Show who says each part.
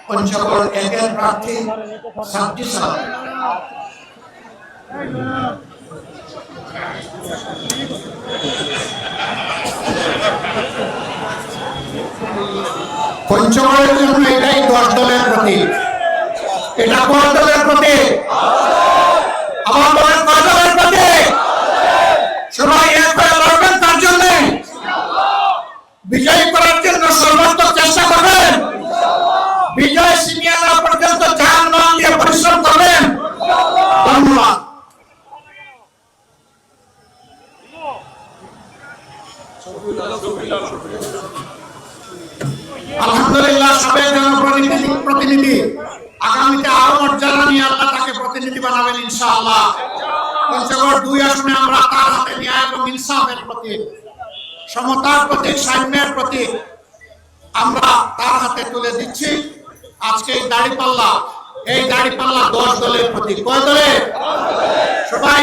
Speaker 1: পঞ্চগড় একের প্রার্থী সাব্বির সালাম। পঞ্চগড়ের জন্য এটাই 10 দলের প্রতীক। এটা কোন দলের প্রতীক? আমার বলেন কোন দলের প্রতীক? সবাই এক হয়ে লড়বেন তার জন্য, বিজয়ী করার জন্য সর্বাত্মক চেষ্টা করবেন, বিজয় ছিনিয়ে নেওয়া পর্যন্ত জান মাল দিয়ে পরিশ্রম করবেন। ধন্যবাদ। আলহামদুলিল্লাহ, সাবেক জনপ্রতিনিধি আগামীতে আরো মর্যাদা নিয়ে আল্লাহ তাকে প্রতিনিধি বানাবেন ইনশাআল্লাহ। পঞ্চগড় 2 আসনে আমরা তার হাতে ন্যায় এবং ইনসাফের প্রতীক, সমতার প্রতীক, সাম্যের প্রতীক আমরা তার হাতে তুলে দিচ্ছি। আজকে এই দাড়িপাল্লা 10 দলের প্রতীক। কয় দলের? সবাই